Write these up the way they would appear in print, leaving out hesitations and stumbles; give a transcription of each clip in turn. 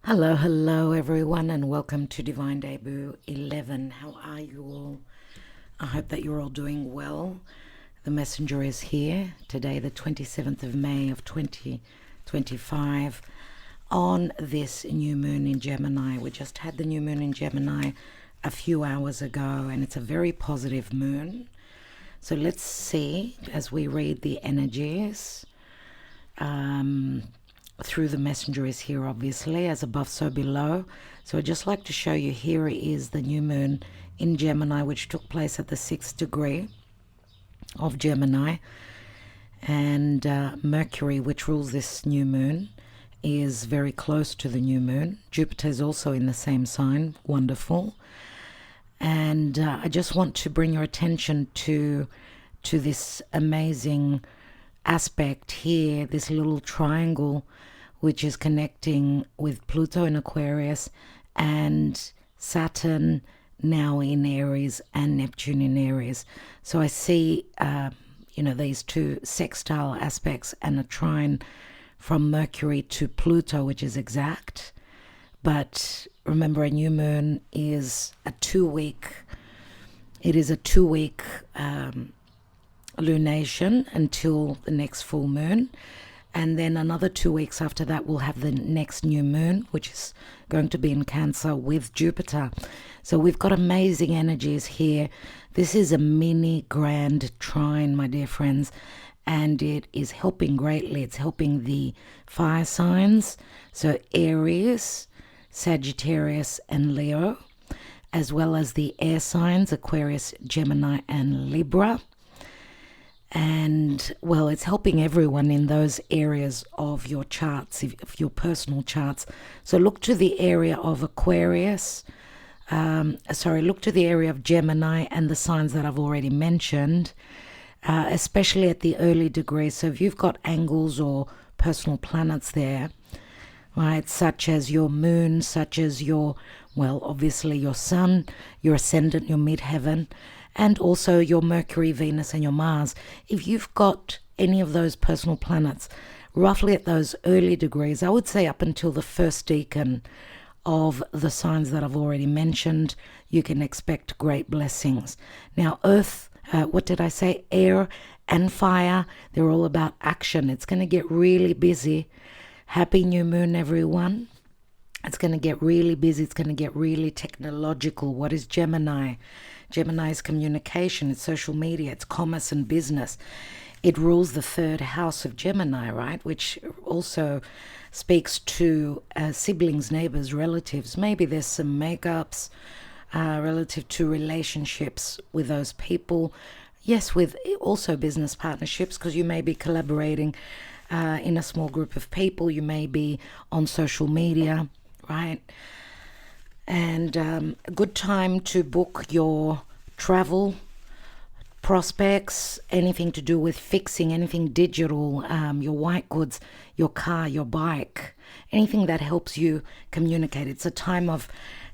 Hello everyone, and welcome to Divine Debut 11. How are you all? I hope that you're all doing well. The messenger is here today, the 27th of May of 2025, on this new moon in Gemini. We just had the new moon in Gemini a few hours ago, and it's a very positive moon. So let's see as we read the energies. Through the messenger is here, obviously, as above so below. So I'd just like to show you, here is the new moon in Gemini, which took place at the 6th degree of Gemini, and Mercury, which rules this new moon, is very close to the new moon. Jupiter is also in the same sign. Wonderful. And I just want to bring your attention to this amazing aspect here, this little triangle which is connecting with Pluto in Aquarius and Saturn now in Aries and Neptune in Aries. So I see these two sextile aspects and a trine from Mercury to Pluto, which is exact. But remember, a new moon is a 2-week lunation until the next full moon, and then another 2 weeks after that we'll have the next new moon, which is going to be in Cancer with Jupiter. So we've got amazing energies here. This is a mini grand trine, my dear friends, and it is helping greatly. It's helping the fire signs, so Aries, Sagittarius and Leo, as well as the air signs, Aquarius, Gemini and Libra. And well, it's helping everyone in those areas of your charts, of your personal charts. So look to the area of Aquarius, look to the area of Gemini and the signs that I've already mentioned, especially at the early degrees. So if you've got angles or personal planets there, right, such as your moon, such as obviously your sun, your ascendant, your midheaven, and also your Mercury, Venus, and your Mars. If you've got any of those personal planets roughly at those early degrees, I would say up until the first decan of the signs that I've already mentioned, you can expect great blessings. Now, Earth, air and fire, they're all about action. It's going to get really busy. Happy new moon, everyone. It's going to get really busy. It's going to get really technological. What is Gemini? Gemini is communication, it's social media, it's commerce and business. It rules the third house of Gemini, right? Which also speaks to siblings, neighbors, relatives. Maybe there's some makeups relative to relationships with those people. Yes, with also business partnerships, because you may be collaborating in a small group of people. You may be on social media, right? And a good time to book your travel prospects, anything to do with fixing, anything digital, your white goods, your car, your bike, anything that helps you communicate. It's a time of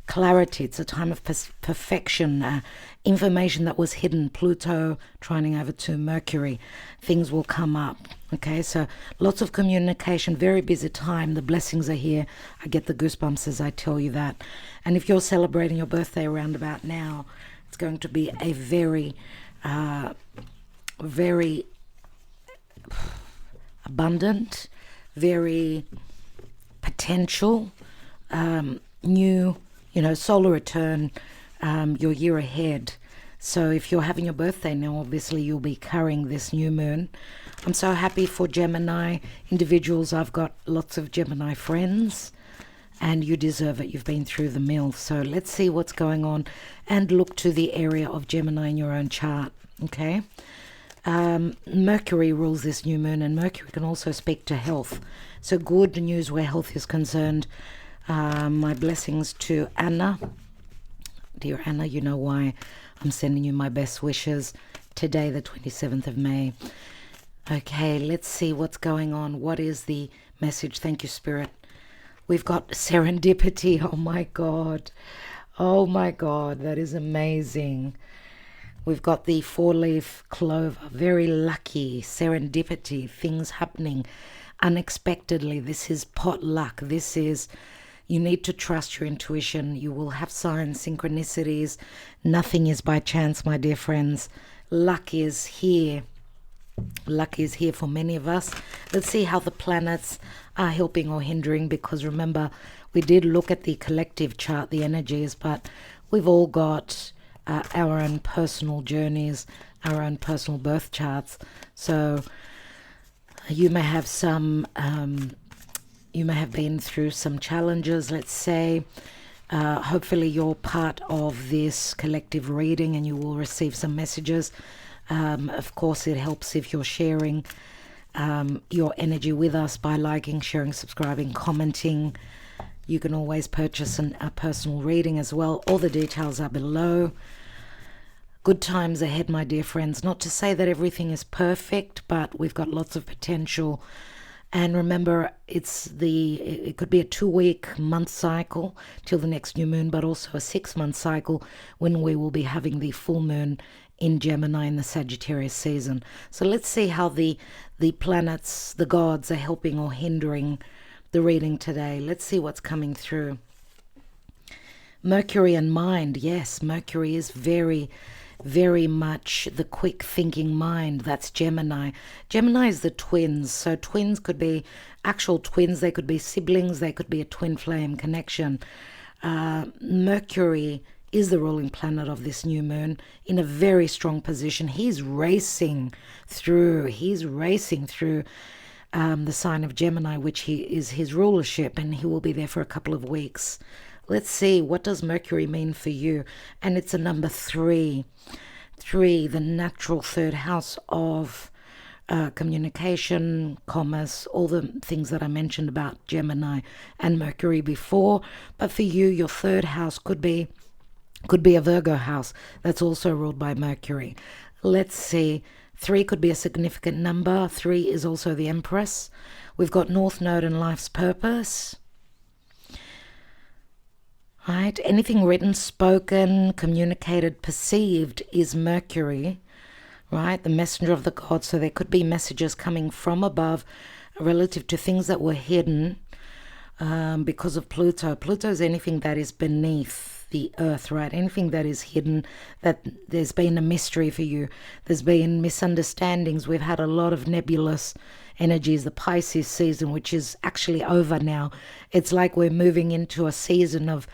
clarity. It's a time of perfection. Information that was hidden, Pluto trining over to Mercury, things will come up. Okay, so lots of communication, very busy time. The blessings are here. I get the goosebumps as I tell you that. And if you're celebrating your birthday around about now, it's going to be a very, very abundant, very potential, new, solar return, your year ahead. So if you're having your birthday now, obviously you'll be carrying this new moon. I'm so happy for Gemini individuals. I've got lots of Gemini friends, and you deserve it. You've been through the mill. So let's see what's going on and look to the area of Gemini in your own chart, okay? Mercury rules this new moon, and Mercury can also speak to health. So good news where health is concerned. My blessings to Anna. Dear Anna, you know why I'm sending you my best wishes today, the 27th of May. Okay, let's see what's going on. What is the message? Thank you, Spirit. We've got serendipity. Oh my God. Oh my God, that is amazing. We've got the 4-leaf clover. Very lucky. Serendipity. Things happening unexpectedly. This is pot luck. This is You need to trust your intuition. You will have signs, synchronicities. Nothing is by chance, my dear friends. Luck is here. Luck is here for many of us. Let's see how the planets are helping or hindering, because remember, we did look at the collective chart, the energies, but we've all got our own personal journeys, our own personal birth charts. So you may have some, you may have been through some challenges, let's say. Hopefully you're part of this collective reading and you will receive some messages. Of course, it helps if you're sharing your energy with us by liking, sharing, subscribing, commenting. You can always purchase a personal reading as well. All the details are below. Good times ahead, my dear friends. Not to say that everything is perfect, but we've got lots of potential. And remember, it could be a 2-week month cycle till the next new moon, but also a 6-month cycle when we will be having the full moon in Gemini in the Sagittarius season. So let's see how the planets, the gods, are helping or hindering the reading today. Let's see what's coming through. Mercury and mind. Yes, Mercury is very, very much the quick thinking mind. That's Gemini. Gemini is the twins. So twins could be actual twins. They could be siblings. They could be a twin flame connection. Mercury is the ruling planet of this new moon in a very strong position. He's racing through the sign of Gemini, which is his rulership, and he will be there for a couple of weeks. Let's see, what does Mercury mean for you? And it's a number 3. 3, the natural third house of communication, commerce, all the things that I mentioned about Gemini and Mercury before. But for you, your third house could be a Virgo house that's also ruled by Mercury. Let's see. 3 could be a significant number. 3 is also the Empress. We've got North Node and life's purpose. Right? Anything written, spoken, communicated, perceived is Mercury. Right? The messenger of the gods. So there could be messages coming from above relative to things that were hidden because of Pluto. Pluto is anything that is beneath the earth, right? Anything that is hidden, that there's been a mystery for you. There's been misunderstandings. We've had a lot of nebulous energies, the Pisces season, which is actually over now. It's like we're moving into a season of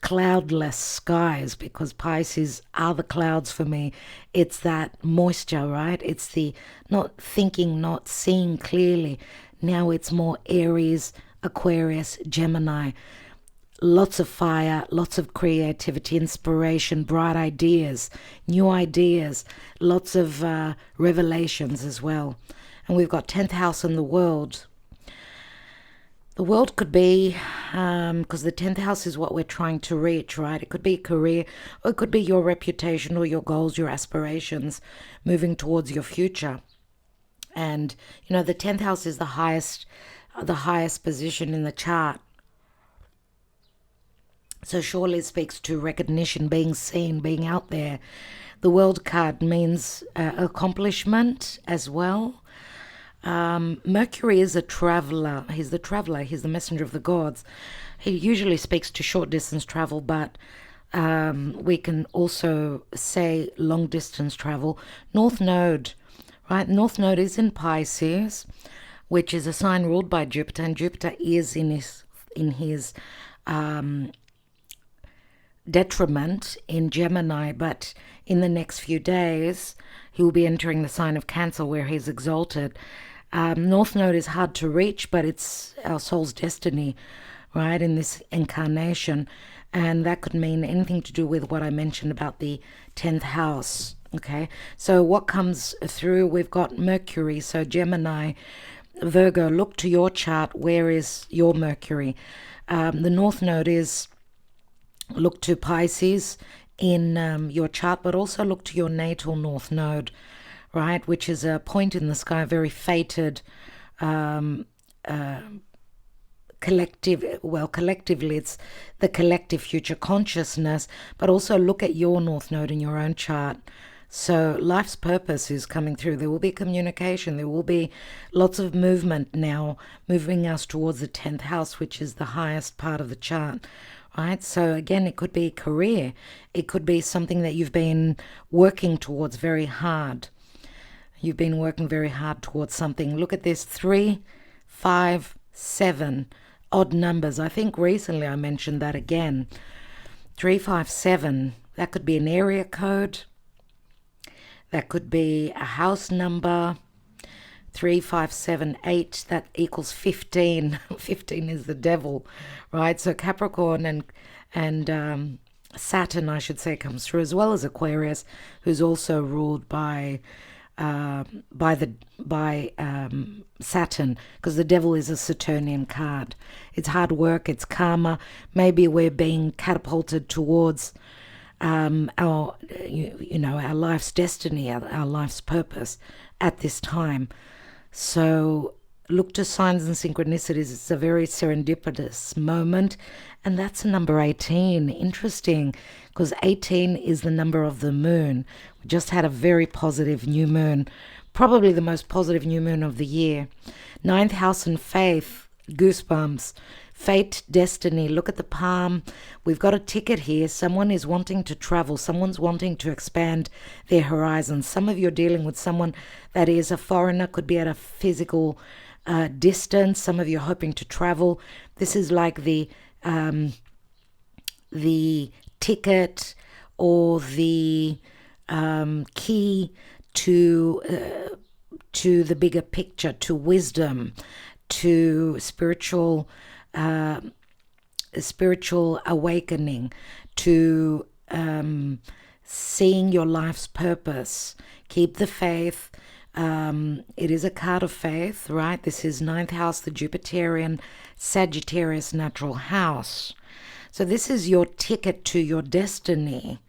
cloudless skies, because Pisces are the clouds for me. It's that moisture, right? It's the not thinking, not seeing clearly. Now it's more Aries, Aquarius, Gemini. Lots of fire, lots of creativity, inspiration, bright ideas, new ideas, lots of revelations as well. And we've got 10th house in the world. The world could be, because the 10th house is what we're trying to reach, right? It could be career, or it could be your reputation or your goals, your aspirations, moving towards your future. And, the 10th house is the highest position in the chart. So surely it speaks to recognition, being seen, being out there. The world card means accomplishment as well. Mercury is a traveler. He's the traveler. He's the messenger of the gods. He usually speaks to short distance travel, but we can also say long distance travel. North Node, right? North Node is in Pisces, which is a sign ruled by Jupiter, and Jupiter is in his detriment in Gemini, but in the next few days he will be entering the sign of Cancer, where he's exalted. North Node is hard to reach, but it's our soul's destiny, right, in this incarnation, and that could mean anything to do with what I mentioned about the 10th house. Okay, so what comes through? We've got Mercury, so Gemini, Virgo. Look to your chart. Where is your Mercury? The North Node is, look to Pisces in your chart, but also look to your natal North Node, right, which is a point in the sky, very fated, collectively it's the collective future consciousness, but also look at your North Node in your own chart. So life's purpose is coming through. There will be communication. There will be lots of movement now, moving us towards the 10th house, which is the highest part of the chart, right? So again, it could be career. It could be something that you've been working towards very hard. You've been working very hard towards something. Look at this, 3, 5, 7, odd numbers. I think recently I mentioned that again. 357, that could be an area code. That could be a house number. 3578, that equals 15. 15 is the devil, right? So Capricorn and Saturn, I should say, comes through, as well as Aquarius, who's also ruled by Saturn, because the devil is a Saturnian card. It's hard work, it's karma. Maybe we're being catapulted towards our life's destiny, our life's purpose at this time. So look to signs and synchronicities. It's a very serendipitous moment, and that's number 18. Interesting, because 18 is the number of the moon. We just had a very positive new moon, probably the most positive new moon of the year. 9th house and faith, goosebumps. Fate, destiny, look at the palm. We've got a ticket here. Someone is wanting to travel. Someone's wanting to expand their horizons. Some of you are dealing with someone that is a foreigner, could be at a physical distance. Some of you are hoping to travel. This is like the ticket or the key to the bigger picture, to wisdom, to spiritual awakening, to seeing your life's purpose. Keep the faith. It is a card of faith, right? This is 9th house, the Jupiterian Sagittarius natural house. So this is your ticket to your destiny.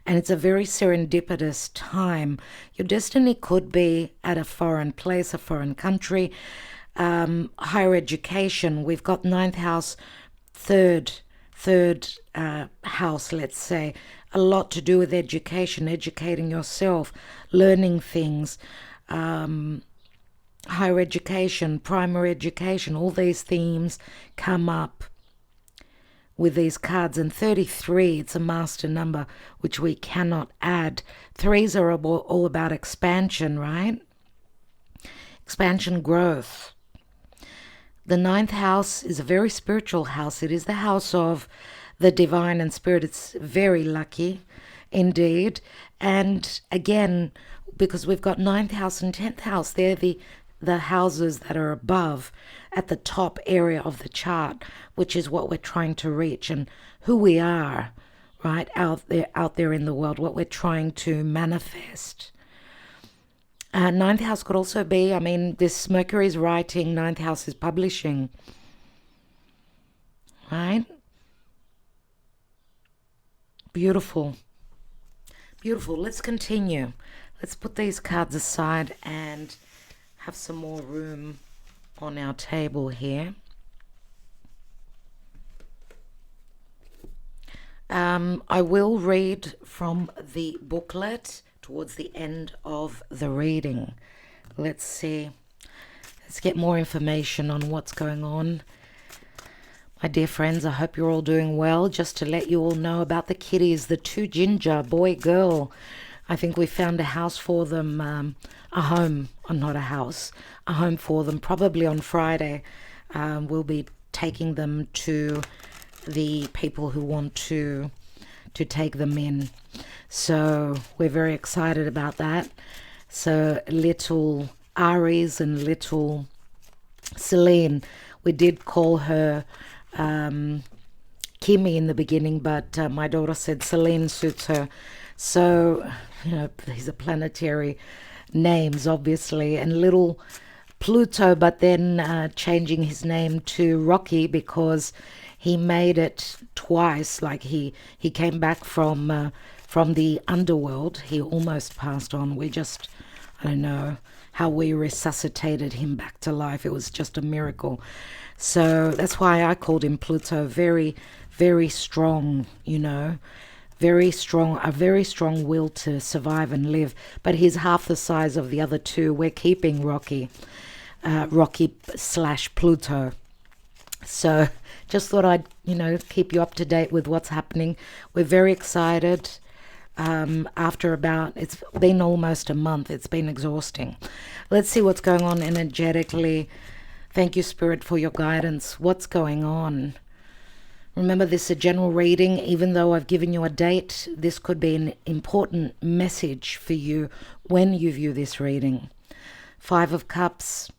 And it's a very serendipitous time. Your destiny could be at a foreign place, a foreign country. Higher education, we've got 9th house, third house, let's say, a lot to do with education, educating yourself, learning things, higher education, primary education, all these themes come up with these cards. And 33, it's a master number, which we cannot add. Threes are all about expansion, right? Expansion, growth. The 9th house is a very spiritual house. It is the house of the divine and spirit. It's very lucky indeed. And again, because we've got 9th house and 10th house, they're the houses that are above at the top area of the chart, which is what we're trying to reach and who we are, right, out there in the world, what we're trying to manifest. 9th house could also be, this Mercury is writing, 9th house is publishing, right? Beautiful. Beautiful. Let's continue. Let's put these cards aside and have some more room on our table here. I will read from the booklet towards the end of the reading. Let's see. Let's get more information on what's going on. My dear friends, I hope you're all doing well. Just to let you all know about the kitties, the 2 ginger, boy, girl. I think we found a house for them, a home, or not a house, a home for them, probably on Friday. We'll be taking them to the people who want to take them in. So we're very excited about that. So little Aries and little Celine, we did call her Kimmy in the beginning, but my daughter said Celine suits her. So, these are planetary names, obviously. And little Pluto, but then changing his name to Rocky because he made it twice. Like he came back from the underworld. He almost passed on. I don't know how we resuscitated him back to life. It was just a miracle. So that's why I called him Pluto. Very, very strong, very strong, a very strong will to survive and live, but he's half the size of the other two. We're keeping Rocky / Pluto. So just thought I'd, keep you up to date with what's happening. We're very excited. It's been almost a month. It's been exhausting. Let's see what's going on energetically. Thank you, Spirit, for your guidance. What's going on? Remember, this is a general reading. Even though I've given you a date, this could be an important message for you when you view this reading. 5 of Cups,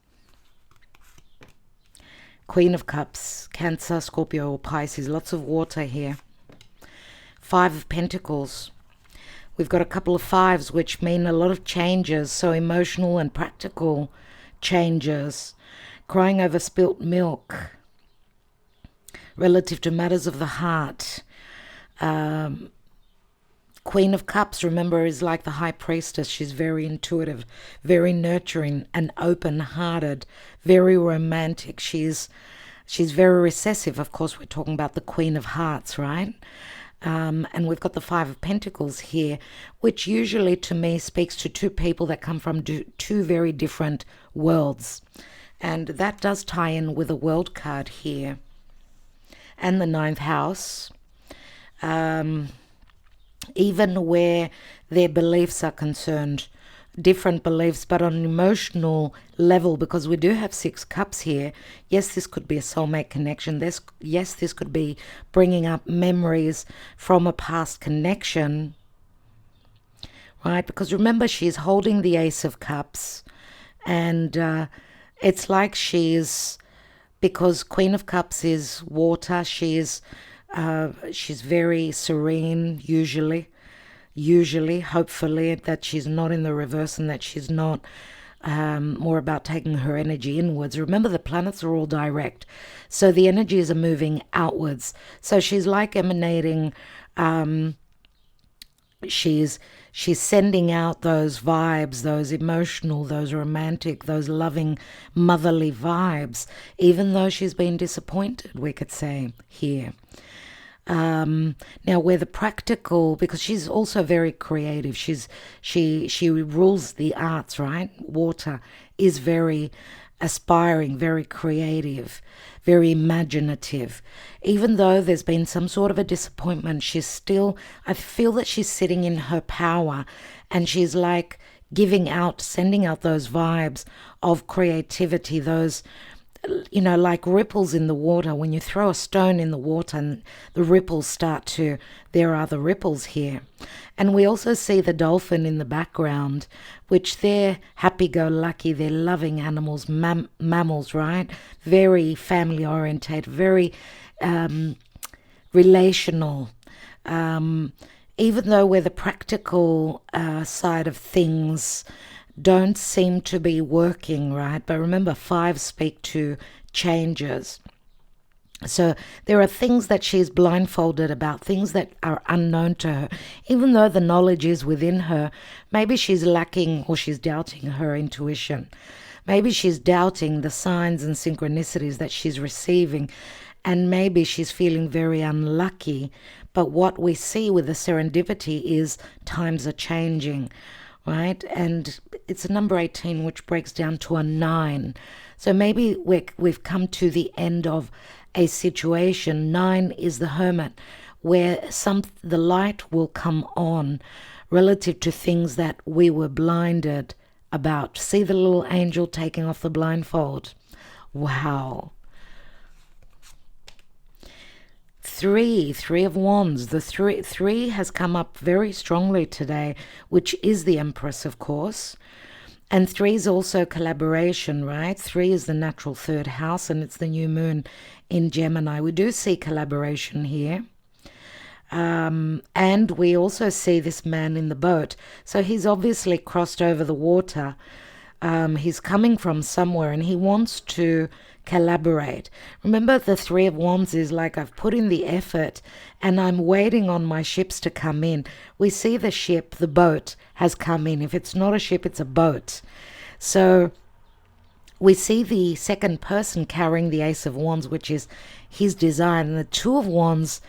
Queen of Cups, Cancer, Scorpio, or Pisces. Lots of water here. 5 of Pentacles. We've got a couple of 5s, which mean a lot of changes, so emotional and practical changes. Crying over spilt milk, relative to matters of the heart. Queen of Cups, remember, is like the High Priestess. She's very intuitive, very nurturing and open-hearted, very romantic. She's very recessive. Of course, we're talking about the Queen of Hearts, right? And we've got the 5 of Pentacles here, which usually to me speaks to two people that come from two very different worlds. And that does tie in with a world card here. And the 9th house. Even where their beliefs are concerned, different beliefs, but on an emotional level, because we do have 6 cups here. Yes, this could be a soulmate connection. Yes, this could be bringing up memories from a past connection, right? Because remember, she's holding the Ace of Cups, and it's like because Queen of Cups is water, she's very serene, usually, hopefully, that she's not in the reverse and that she's not more about taking her energy inwards. Remember, the planets are all direct, so the energies are moving outwards. So she's like emanating, she's sending out those vibes, those emotional, those romantic, those loving, motherly vibes, even though she's been disappointed, we could say here. Now, where the practical, because she's also very creative, she rules the arts, right? Water is very aspiring, very creative, very imaginative. Even though there's been some sort of a disappointment, I feel that she's sitting in her power, and she's like sending out those vibes of creativity, those, like ripples in the water. When you throw a stone in the water and the ripples there are the ripples here. And we also see the dolphin in the background, which they're happy-go-lucky, they're loving animals, mammals, right? Very family-orientated, very relational. Even though we're the practical side of things, don't seem to be working, right? But remember, 5 speak to changes. So there are things that she's blindfolded about, things that are unknown to her. Even though the knowledge is within her, maybe she's lacking or she's doubting her intuition. Maybe she's doubting the signs and synchronicities that she's receiving, and maybe she's feeling very unlucky. But what we see with the serendipity is times are changing, right? And it's a number 18, which breaks down to a 9. So maybe we've come to the end of a situation. 9 is the Hermit, where the light will come on relative to things that we were blinded about. See the little angel taking off the blindfold? Wow. 3 of Wands. The three has come up very strongly today, which is the Empress, of course. And 3 is also collaboration, right? 3 is the natural 3rd house, and it's the new moon in Gemini. We do see collaboration here. And we also see this man in the boat. So he's obviously crossed over the water. He's coming from somewhere, and he wants to collaborate. Remember, the 3 of Wands is like, I've put in the effort and I'm waiting on my ships to come in. We see the ship, the boat, has come in. If it's not a ship, it's a boat. So we see the second person carrying the Ace of Wands, which is his desire. And the 2 of Wands,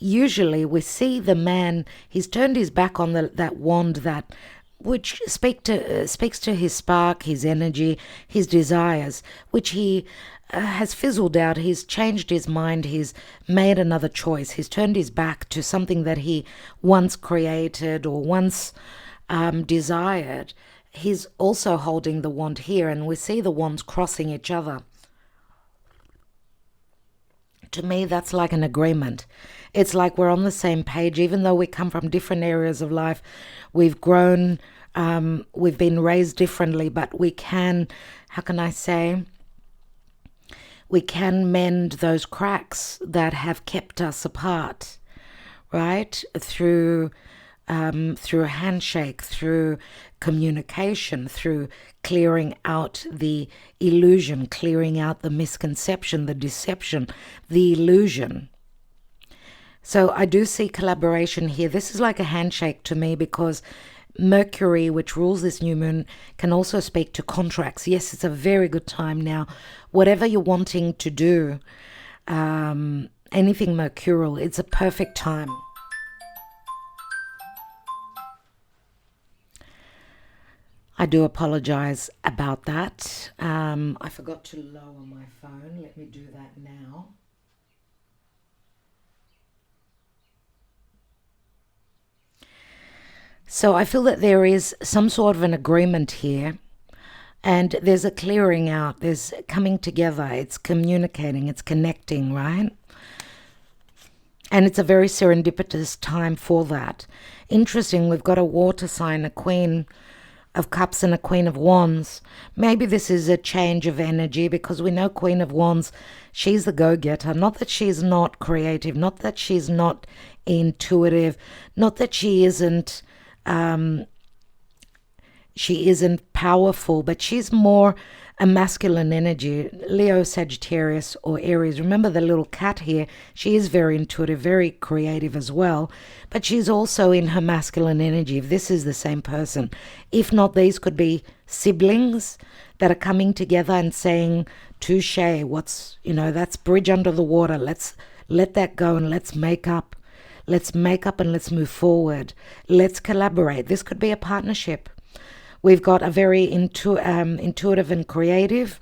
usually we see the man, he's turned his back on that wand that which speaks to his spark, his energy, his desires, which he has fizzled out. He's changed his mind. He's made another choice. He's turned his back to something that he once created or once desired. He's also holding the wand here, and we see the wands crossing each other. To me, that's like an agreement. It's like we're on the same page, even though we come from different areas of life. We've grown, we've been raised differently, but we can, how can I say, we can mend those cracks that have kept us apart, right? Through a handshake, through communication, through clearing out the illusion, clearing out the misconception, the deception, the illusion. So I do see collaboration here. This is like a handshake to me, because Mercury, which rules this new moon, can also speak to contracts. Yes, it's a very good time now. Whatever you're wanting to do, anything mercurial, it's a perfect time. I do apologize about that. I forgot to lower my phone. Let me do that now. So I feel that there is some sort of an agreement here, and there's a clearing out, there's coming together, it's communicating, it's connecting, right? And it's a very serendipitous time for that. Interesting, we've got a water sign, a Queen of Cups and a Queen of Wands. Maybe this is a change of energy, because we know Queen of Wands, she's the go-getter. Not that she's not creative, not that she's not intuitive, not that she isn't powerful, but she's more a masculine energy. Leo, Sagittarius, or Aries. Remember the little cat here? She is very intuitive, very creative as well, but she's also in her masculine energy, if this is the same person. If not, these could be siblings that are coming together and saying, touche, that's bridge under the water. Let's let that go and let's make up. Let's make up and let's move forward. Let's collaborate. This could be a partnership. We've got a very intuitive and creative,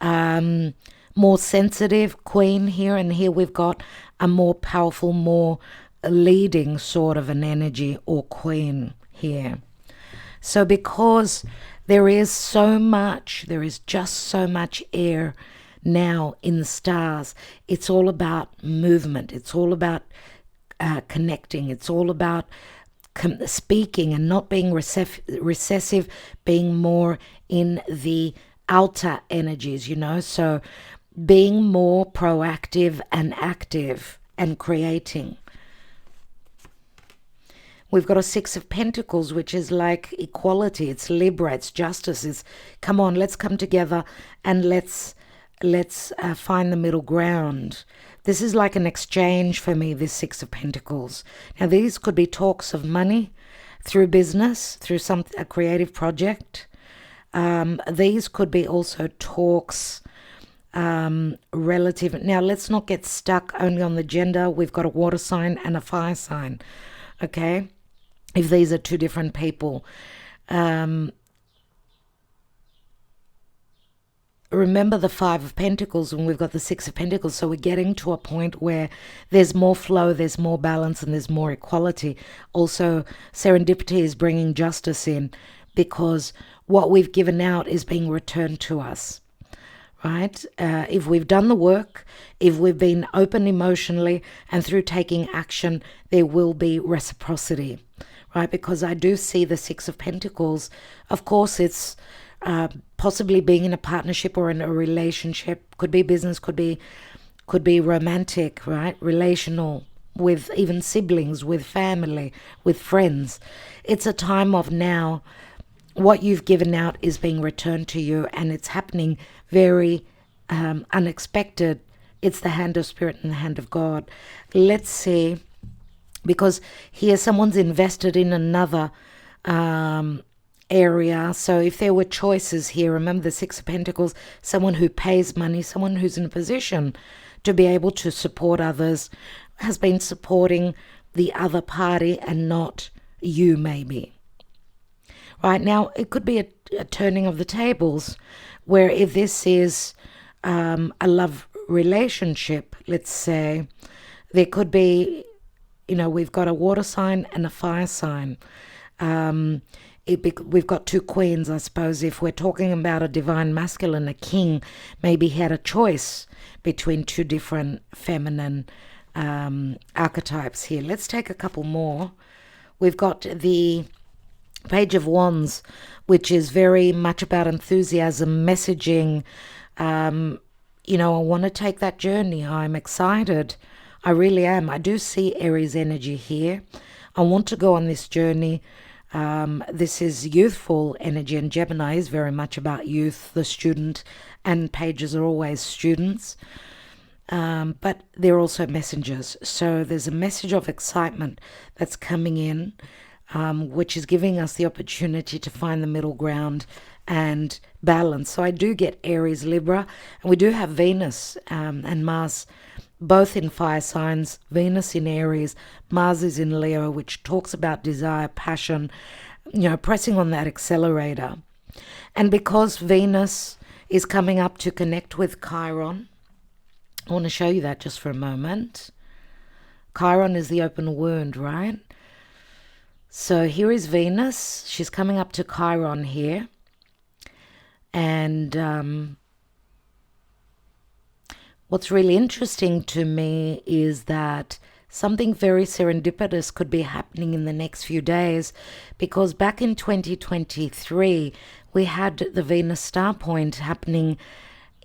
more sensitive Queen here, and here we've got a more powerful, more leading sort of an energy or Queen here. So because there is just so much air now in the stars, it's all about movement. It's all about connecting. It's all about speaking and not being recessive, being more in the outer energies, so being more proactive and active and creating. We've got a Six of Pentacles, which is like equality. It's Libra, it's justice. It's, come on, let's come together and let's find the middle ground. This is like an exchange for me, this Six of Pentacles. Now, these could be talks of money through business, through a creative project. These could be also talks relative. Now, let's not get stuck only on the gender. We've got a water sign and a fire sign, okay? If these are two different people. Remember the Five of Pentacles, and we've got the Six of Pentacles, so we're getting to a point where there's more flow, there's more balance, and there's more equality. Also, serendipity is bringing justice in, because what we've given out is being returned to us, right? If we've done the work, if we've been open emotionally, and through taking action, there will be reciprocity, right? Because I do see the Six of Pentacles. Of course, it's possibly being in a partnership or in a relationship. Could be business, could be romantic, right? Relational, with even siblings, with family, with friends. It's a time of now, what you've given out is being returned to you, and it's happening very unexpected. It's the hand of Spirit and the hand of God. Let's see, because here someone's invested in another area. So if there were choices here, remember the Six of Pentacles, someone who pays money, someone who's in a position to be able to support others, has been supporting the other party and not you, maybe. Right now, it could be a turning of the tables, where if this is a love relationship, let's say, there could be, we've got a water sign and a fire sign. We've got two queens, I suppose. If we're talking about a divine masculine, a king, maybe he had a choice between two different feminine archetypes here. Let's take a couple more. We've got the Page of Wands, which is very much about enthusiasm, messaging. I want to take that journey. I'm excited. I really am. I do see Aries energy here. I want to go on this journey. This is youthful energy, and Gemini is very much about youth, the student, and pages are always students. But they're also messengers. So there's a message of excitement that's coming in, which is giving us the opportunity to find the middle ground and balance. So I do get Aries, Libra, and we do have Venus and Mars, both in fire signs. Venus in Aries, Mars is in Leo, which talks about desire, passion, pressing on that accelerator. And because Venus is coming up to connect with Chiron, I want to show you that just for a moment. Chiron is the open wound, right? So here is Venus. She's coming up to Chiron here. And what's really interesting to me is that something very serendipitous could be happening in the next few days, because back in 2023, we had the Venus star point happening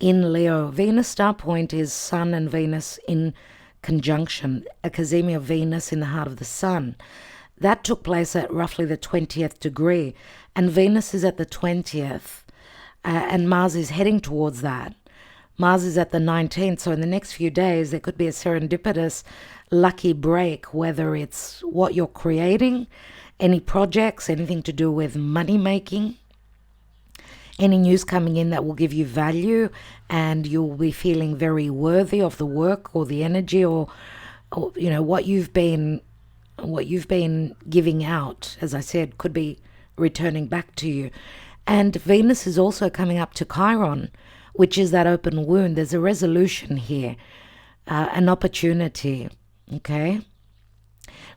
in Leo. Venus star point is Sun and Venus in conjunction, a cazimi of Venus in the heart of the Sun. That took place at roughly the 20th degree, and Venus is at the 20th, and Mars is heading towards that. Mars is at the 19th, so in the next few days there could be a serendipitous lucky break, whether it's what you're creating, any projects, anything to do with money making, any news coming in that will give you value, and you'll be feeling very worthy of the work or the energy or what you've been giving out, as I said, could be returning back to you. And Venus is also coming up to Chiron, which is that open wound. There's a resolution here, an opportunity, okay?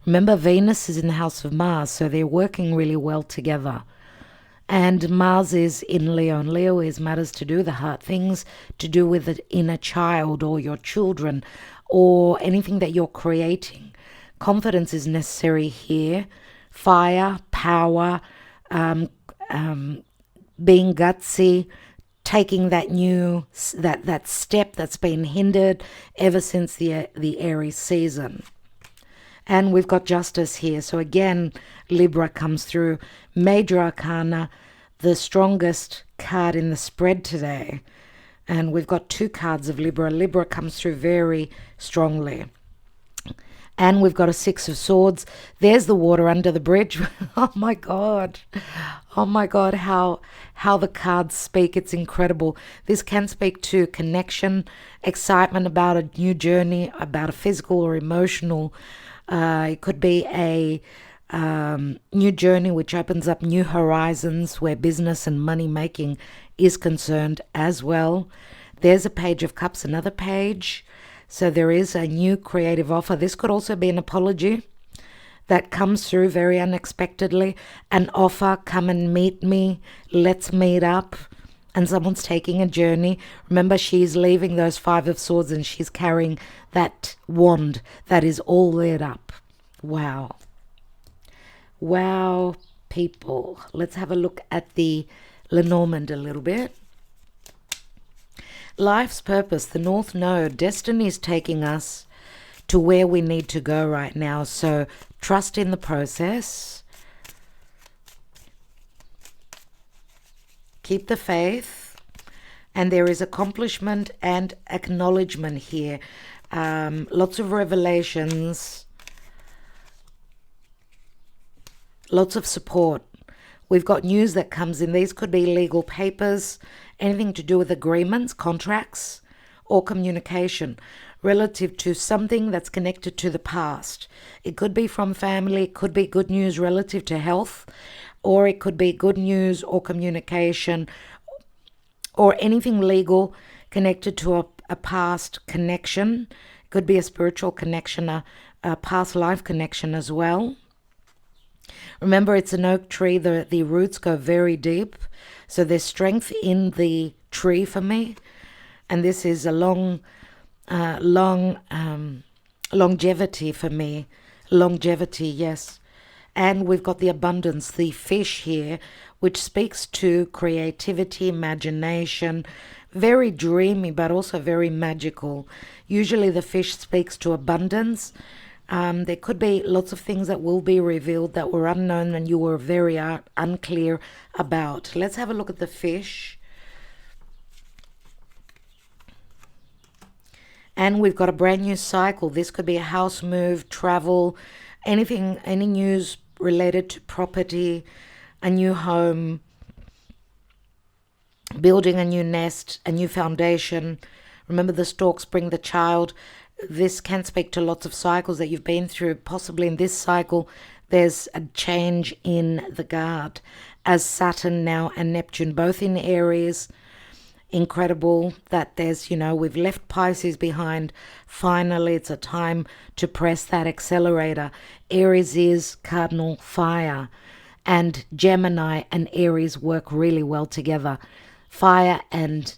Remember, Venus is in the house of Mars, so they're working really well together. And Mars is in Leo, and Leo is matters to do with the heart, things to do with the inner child or your children or anything that you're creating. Confidence is necessary here. Fire, power, being gutsy, taking that step that's been hindered ever since the Aries season. And we've got justice here. So again, Libra comes through. Major Arcana, the strongest card in the spread today. And we've got two cards of Libra. Libra comes through very strongly. And we've got a Six of Swords. There's the water under the bridge. Oh my God, how the cards speak. It's incredible. This can speak to connection, excitement about a new journey, about a physical or emotional. It could be a new journey which opens up new horizons where business and money making is concerned as well. There's a Page of Cups, another page. So there is a new creative offer. This could also be an apology that comes through very unexpectedly. An offer, come and meet me, let's meet up. And someone's taking a journey. Remember, she's leaving those Five of Swords and she's carrying that wand that is all lit up. Wow. Wow, people. Let's have a look at the Lenormand a little bit. Life's purpose, the North Node, destiny is taking us to where we need to go right now. So trust in the process. Keep the faith. And there is accomplishment and acknowledgement here. Lots of revelations. Lots of support. We've got news that comes in. These could be legal papers, anything to do with agreements, contracts, or communication relative to something that's connected to the past. It could be from family, it could be good news relative to health, or it could be good news or communication or anything legal connected to a past connection. It could be a spiritual connection, a past life connection as well. Remember, it's an oak tree. The roots go very deep. So there's strength in the tree for me. And this is a long longevity for me. Longevity, yes. And we've got the abundance, the fish here, which speaks to creativity, imagination, very dreamy, but also very magical. Usually the fish speaks to abundance. There could be lots of things that will be revealed that were unknown and you were very unclear about. Let's have a look at the fish. And we've got a brand new cycle. This could be a house move, travel, anything, any news related to property, a new home, building a new nest, a new foundation. Remember, the stalks bring the child. This can speak to lots of cycles that you've been through. Possibly in this cycle, there's a change in the guard as Saturn now and Neptune, both in Aries. Incredible that there's, we've left Pisces behind. Finally, it's a time to press that accelerator. Aries is cardinal fire, and Gemini and Aries work really well together. Fire and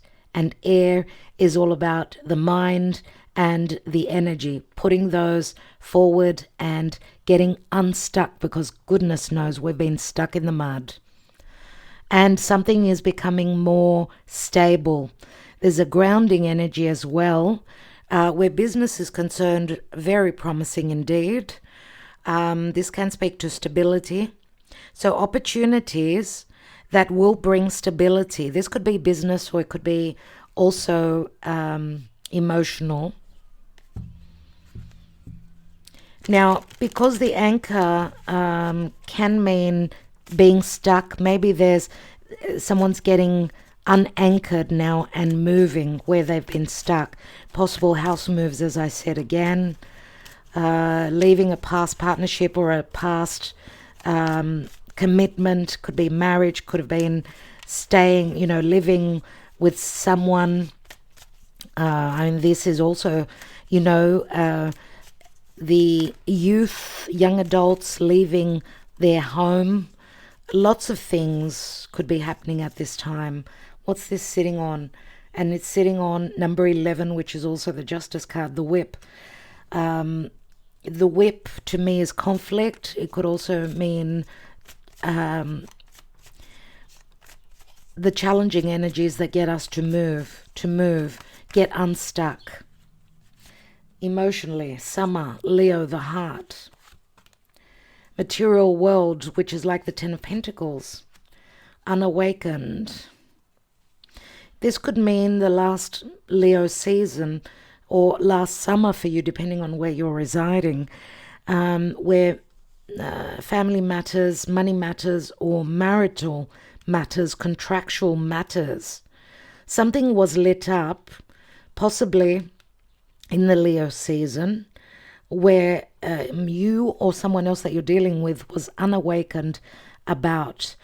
air is all about the mind and the energy, putting those forward and getting unstuck, because goodness knows we've been stuck in the mud. And something is becoming more stable. There's a grounding energy as well. Where business is concerned, very promising indeed. This can speak to stability. So opportunities that will bring stability. This could be business, or it could be also emotional. Now, because the anchor can mean being stuck, maybe there's someone's getting unanchored now and moving where they've been stuck. Possible house moves, as I said again, leaving a past partnership or a past commitment. Could be marriage, could have been staying, living with someone. This is also, the youth, young adults leaving their home. Lots of things could be happening at this time. What's this sitting on? And it's sitting on number 11, which is also the Justice card, the Whip. The Whip to me is conflict. It could also mean the challenging energies that get us to move, get unstuck. Emotionally, Summer, Leo, the heart. Material world, which is like the Ten of Pentacles, unawakened. This could mean the last Leo season or last summer for you, depending on where you're residing, where family matters, money matters, or marital matters, contractual matters. Something was lit up, possibly in the Leo season, where you or someone else that you're dealing with was unawakened about.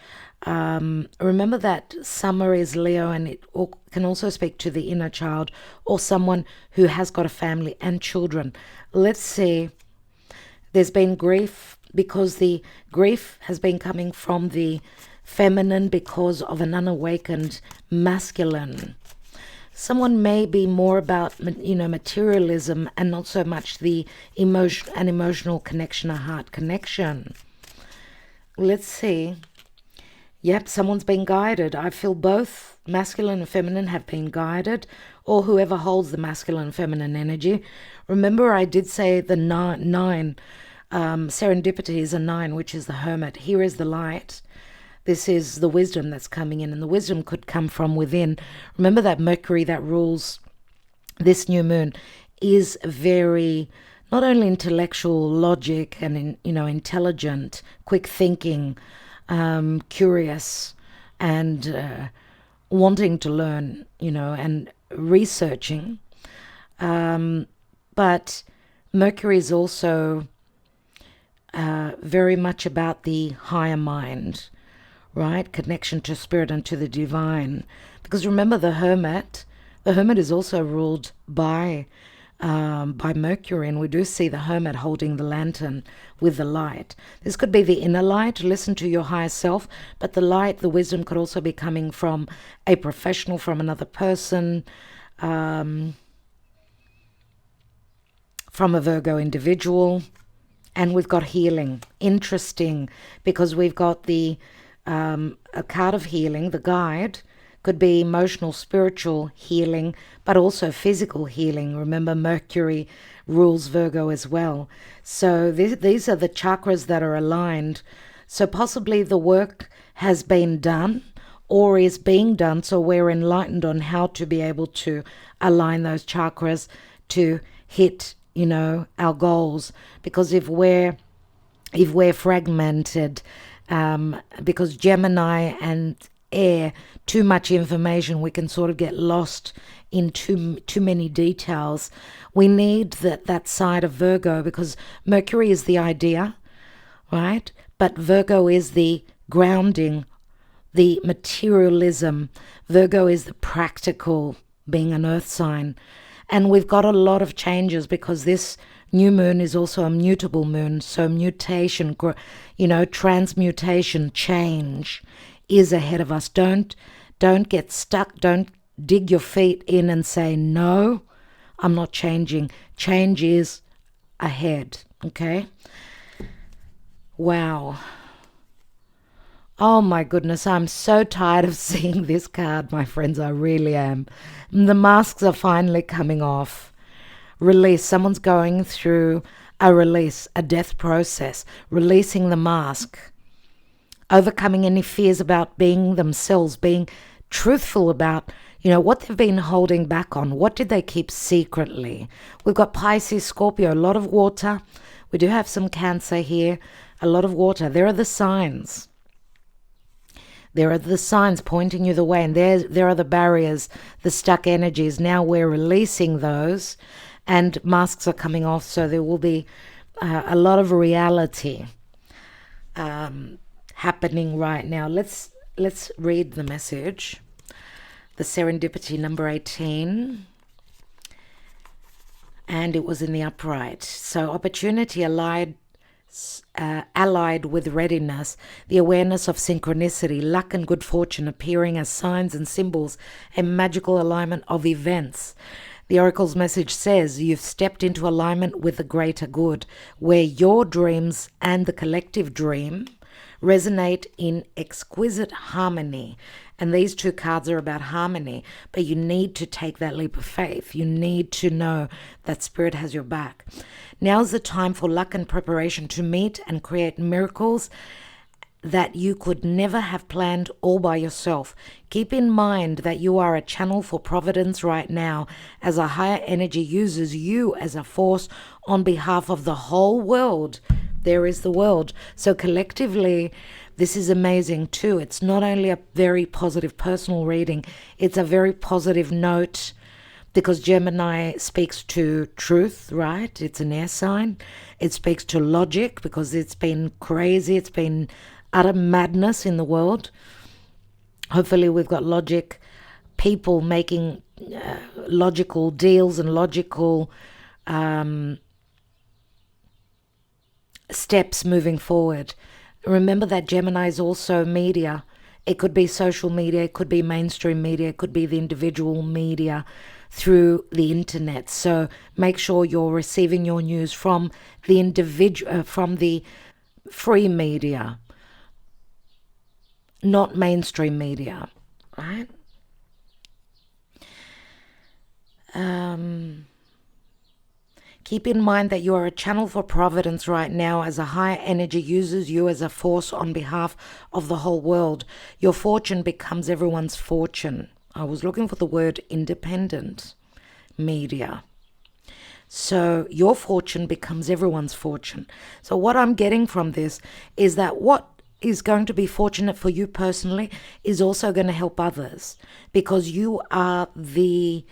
Remember that summer is Leo, and it can also speak to the inner child or someone who has got a family and children. Let's see, there's been grief, because the grief has been coming from the feminine because of an unawakened masculine. Someone may be more about, materialism and not so much the emotional connection, a heart connection. Let's see. Yep, someone's been guided. I feel both masculine and feminine have been guided, or whoever holds the masculine and feminine energy. Remember, I did say the nine. Serendipity is a 9, which is the hermit. Here is the light. This is the wisdom that's coming in, and the wisdom could come from within. Remember that Mercury that rules this new moon is very, not only intellectual, logic, and intelligent, quick thinking, curious, and wanting to learn, and researching. But Mercury is also very much about the higher mind, right? Connection to spirit and to the divine. Because remember, the Hermit is also ruled by Mercury, and we do see the Hermit holding the lantern with the light. This could be the inner light, listen to your higher self, but the light, the wisdom could also be coming from a professional, from another person, from a Virgo individual. And we've got healing. Interesting, because we've got a card of healing. The guide could be emotional, spiritual healing, but also physical healing. Remember, Mercury rules Virgo as well. So these are the chakras that are aligned. So possibly the work has been done or is being done. So we're enlightened on how to be able to align those chakras to hit, our goals. Because if we're fragmented, because Gemini and air, too much information, we can sort of get lost in too many details. We need that side of Virgo, because Mercury is the idea, right? But Virgo is the grounding, the materialism. Virgo is the practical, being an earth sign. And we've got a lot of changes, because this new moon is also a mutable moon. So mutation, transmutation, change is ahead of us. Don't get stuck. Don't dig your feet in and say, no, I'm not changing. Change is ahead. Okay. Wow. Oh my goodness, I'm so tired of seeing this card, my friends. I really am. The masks are finally coming off. Release. Someone's going through a release, a death process, releasing the mask, overcoming any fears about being themselves, being truthful about, what they've been holding back on. What did they keep secretly? We've got Pisces, Scorpio, a lot of water. We do have some Cancer here, a lot of water. There are the signs. There are the signs pointing you the way, and there are the barriers, the stuck energies. Now we're releasing those, and masks are coming off, so there will be a lot of reality happening right now. Let's read the message. The Serendipity number 18, and it was in the upright. So opportunity allied with readiness, the awareness of synchronicity, luck and good fortune appearing as signs and symbols, a magical alignment of events. The Oracle's message says you've stepped into alignment with the greater good, where your dreams and the collective dream resonate in exquisite harmony. And these two cards are about harmony, but you need to take that leap of faith. You need to know that Spirit has your back. Now's the time for luck and preparation to meet and create miracles that you could never have planned all by yourself. Keep in mind that you are a channel for providence right now, as a higher energy uses you as a force on behalf of the whole world. There is the world. So collectively, this is amazing too. It's not only a very positive personal reading, it's a very positive note, because Gemini speaks to truth, right? It's an air sign. It speaks to logic, because it's been crazy. It's been utter madness in the world. Hopefully we've got logic, people making logical deals and logical steps moving forward. Remember that Gemini is also media. It could be social media, it could be mainstream media, it could be the individual media through the internet. So make sure you're receiving your news from the individual, from the free media, not mainstream media, right? Keep in mind that you are a channel for providence right now, as a higher energy uses you as a force on behalf of the whole world. Your fortune becomes everyone's fortune. I was looking for the word independent media. So your fortune becomes everyone's fortune. So what I'm getting from this is that what is going to be fortunate for you personally is also going to help others, because you are the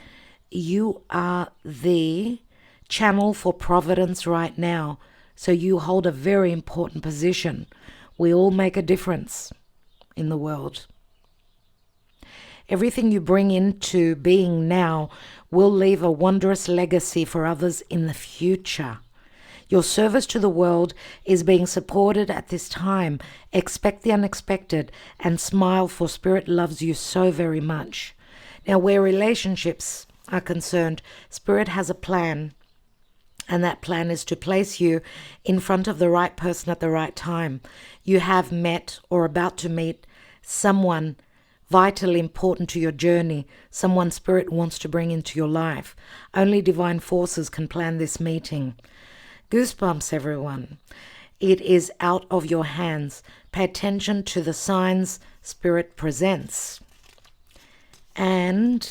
you are the channel for providence right now. So you hold a very important position. We all make a difference in the world. Everything you bring into being now will leave a wondrous legacy for others in the future. Your service to the world is being supported at this time. Expect the unexpected and smile, for Spirit loves you so very much. Now, where relationships are concerned, Spirit has a plan, and that plan is to place you in front of the right person at the right time. You have met or about to meet someone vitally important to your journey, someone Spirit wants to bring into your life. Only divine forces can plan this meeting. Goosebumps, everyone. It is out of your hands. Pay attention to the signs Spirit presents. And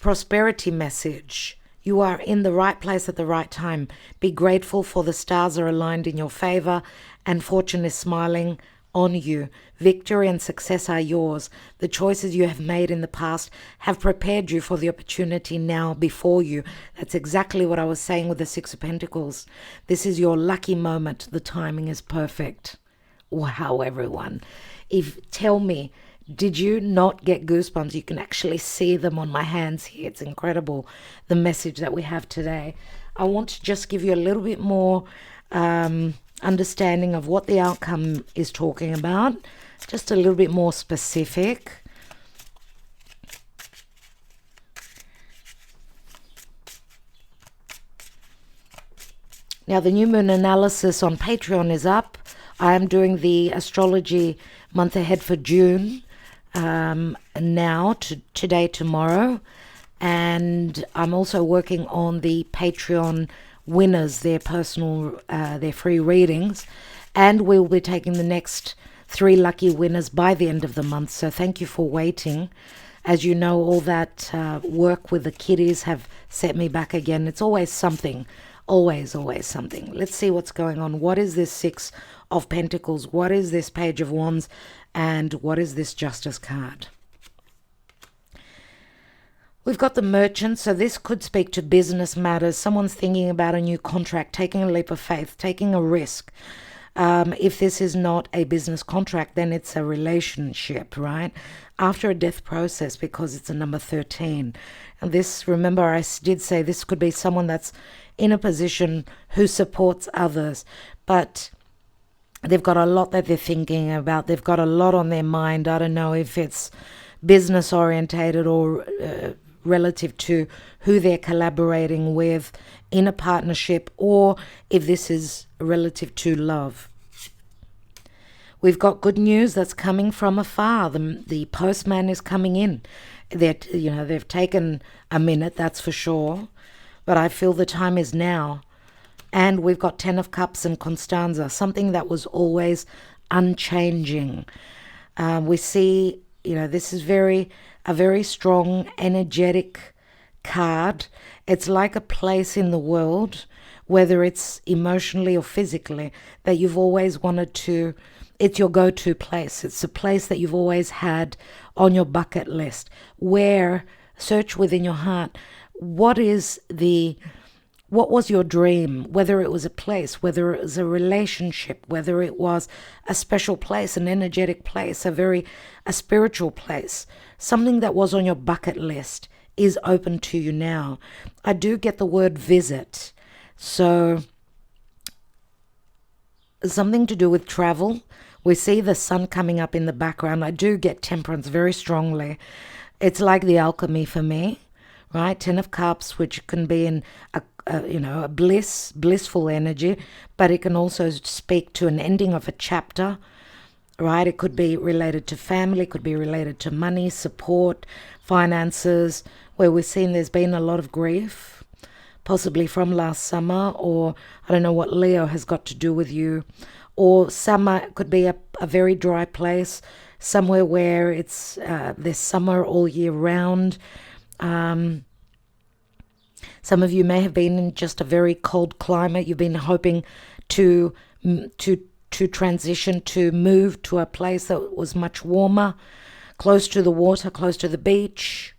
prosperity message. You are in the right place at the right time. Be grateful, for the stars are aligned in your favor and fortune is smiling on you. Victory and success are yours. The choices you have made in the past have prepared you for the opportunity now before you. That's exactly what I was saying with the Six of Pentacles. This is your lucky moment. The timing is perfect. Wow, everyone. Tell me, did you not get goosebumps? You can actually see them on my hands here. It's incredible, the message that we have today. I want to just give you a little bit more understanding of what the outcome is talking about, just a little bit more specific. Now, the new moon analysis on Patreon is up. I am doing the astrology month ahead for June today, tomorrow, and I'm also working on the Patreon winners, their free readings, and we'll be taking the next 3 lucky winners by the end of the month. So thank you for waiting. As you know, all that work with the kiddies have set me back again. It's always something, always something. Let's see what's going on. What is this Six of Pentacles? What is this Page of Wands? And what is this Justice card? We've got the Merchant, so this could speak to business matters. Someone's thinking about a new contract, taking a leap of faith, taking a risk. If this is not a business contract, then it's a relationship, right? After a death process, because it's a number 13. And this, remember, I did say this could be someone that's in a position who supports others, but they've got a lot that they're thinking about. They've got a lot on their mind. I don't know if it's business orientated or relative to who they're collaborating with in a partnership, or if this is relative to love. We've got good news that's coming from afar. The postman is coming in. They've taken a minute, that's for sure, but I feel the time is now. And we've got 10 of Cups and Constanza, something that was always unchanging. We see, this is a very strong, energetic card. It's like a place in the world, whether it's emotionally or physically, that you've always wanted to. It's your go-to place. It's a place that you've always had on your bucket list. Where, search within your heart, what was your dream? Whether it was a place, whether it was a relationship, whether it was a special place, an energetic place, a spiritual place, something that was on your bucket list is open to you now. I do get the word visit. So something to do with travel. We see the sun coming up in the background. I do get Temperance very strongly. It's like the alchemy for me, right? 10 of Cups, which can be in a blissful energy, but it can also speak to an ending of a chapter, right? It could be related to family, could be related to money, support, finances, where we're seeing there's been a lot of grief, possibly from last summer, or I don't know what Leo has got to do with you. Or summer could be a very dry place, somewhere where there's summer all year round. Some of you may have been in just a very cold climate. You've been hoping to transition, to move to a place that was much warmer, close to the water, close to the beach.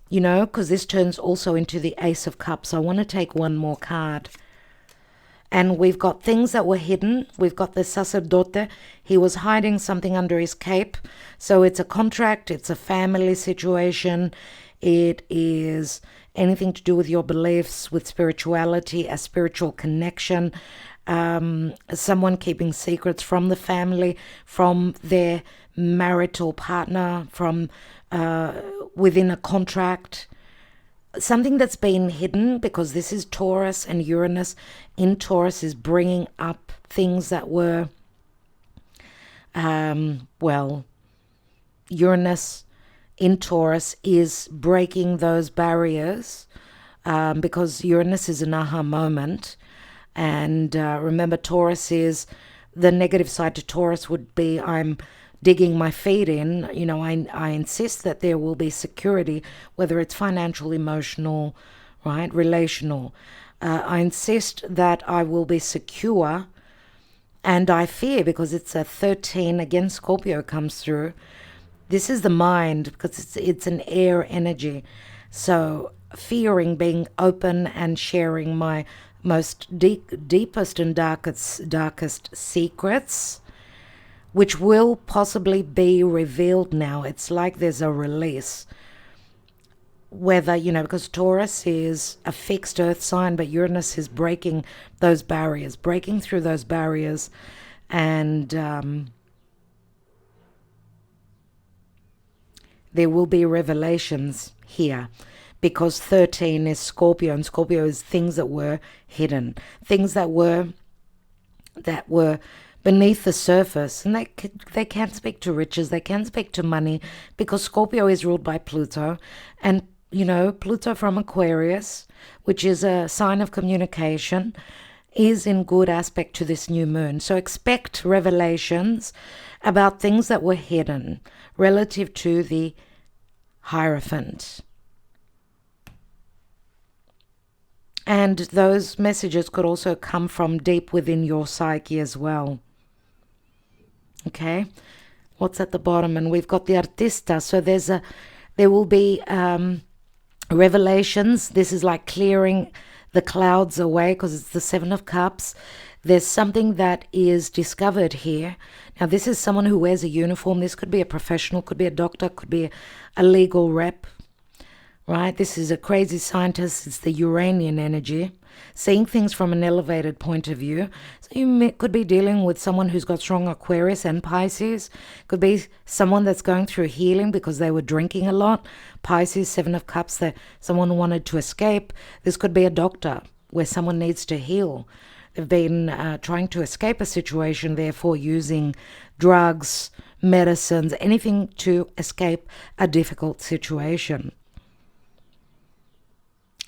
you know, because this turns also into the Ace of Cups. I want to take one more card. And we've got things that were hidden. We've got the sacerdote. He was hiding something under his cape. So it's a contract. It's a family situation. It is anything to do with your beliefs, with spirituality, a spiritual connection. Someone keeping secrets from the family, from their marital partner, from within a contract. Something that's been hidden, because this is Taurus, and Uranus in Taurus is bringing up things that were, Uranus in Taurus is breaking those barriers, because Uranus is an aha moment. And remember, Taurus is, the negative side to Taurus would be, I'm digging my feet in. You know, I insist that there will be security, whether it's financial, emotional, right, relational. I insist that I will be secure, and I fear, because it's a 13, again, Scorpio comes through. This is the mind, because it's an air energy. So fearing being open and sharing my most deepest and darkest secrets, which will possibly be revealed now. It's like there's a release. Whether, you know, because Taurus is a fixed earth sign, but Uranus is breaking those barriers, breaking through those barriers. And there will be revelations here, because 13 is Scorpio, and Scorpio is things that were hidden, things that were beneath the surface. And they can't speak to riches, they can speak to money, because Scorpio is ruled by Pluto. And, you know, Pluto from Aquarius, which is a sign of communication, is in good aspect to this new moon. So expect revelations about things that were hidden relative to the Hierophant. And those messages could also come from deep within your psyche as well. Okay, what's at the bottom? And we've got the Artista. So there will be revelations. This is like clearing the clouds away, because it's the Seven of Cups. There's something that is discovered here. Now, this is someone who wears a uniform. This could be a professional, could be a doctor, could be a legal rep, right? This is a crazy scientist. It's the Uranian energy, seeing things from an elevated point of view. So you could be dealing with someone who's got strong Aquarius and Pisces. Could be someone that's going through healing because they were drinking a lot. Pisces, Seven of Cups, that someone wanted to escape. This could be a doctor where someone needs to heal. They've been trying to escape a situation, therefore using drugs, medicines, anything to escape a difficult situation.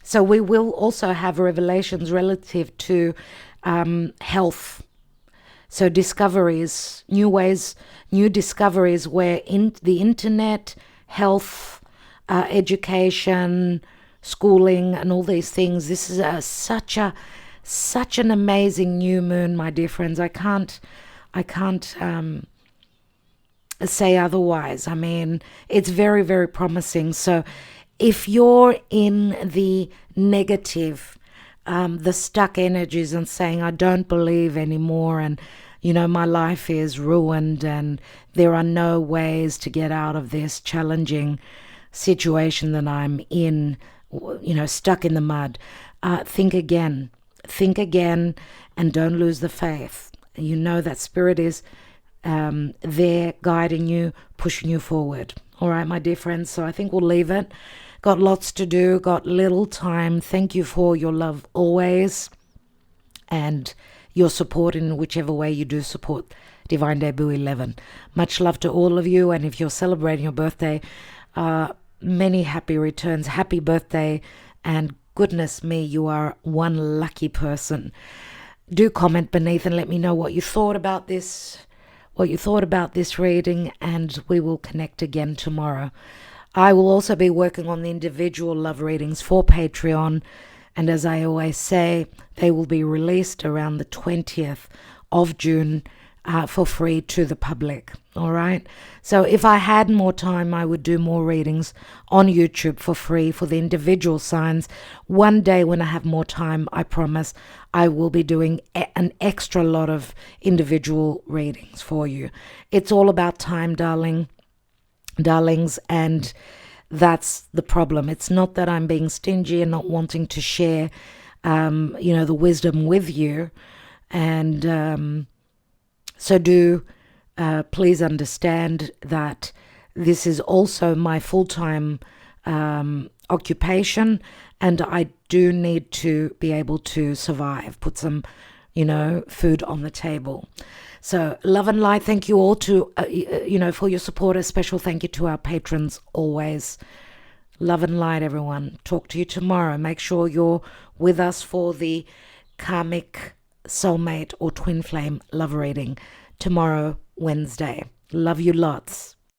So we will also have revelations relative to health. So discoveries, new ways, new discoveries where in the internet, health, education, schooling, and all these things. This is such an amazing new moon, my dear friends. I can't say otherwise. I mean, it's very, very promising. So if you're in the negative, the stuck energies and saying, I don't believe anymore, and, you know, my life is ruined and there are no ways to get out of this challenging situation that I'm in, you know, stuck in the mud, think again. Think again, and don't lose the faith. You know that Spirit is there guiding you, pushing you forward. All right, my dear friends. So I think we'll leave it. Got lots to do, got little time. Thank you for your love always, and your support in whichever way you do support Divine Debut 11. Much love to all of you, and if you're celebrating your birthday, many happy returns. Happy birthday, and goodness me, you are one lucky person. Do comment beneath and let me know what you thought about this, reading, and we will connect again tomorrow. I will also be working on the individual love readings for Patreon, and as I always say, they will be released around the 20th of June, for free to the public. All right. So if I had more time, I would do more readings on YouTube for free for the individual signs. One day when I have more time, I promise I will be doing an extra lot of individual readings for you. It's all about time, darlings, and that's the problem. It's not that I'm being stingy and not wanting to share, the wisdom with you. And so please understand that this is also my full-time occupation, and I do need to be able to survive, put some, food on the table. So love and light. Thank you all for your support. A special thank you to our patrons always. Love and light, everyone. Talk to you tomorrow. Make sure you're with us for the karmic soulmate or twin flame love reading tomorrow, Wednesday. Love you lots.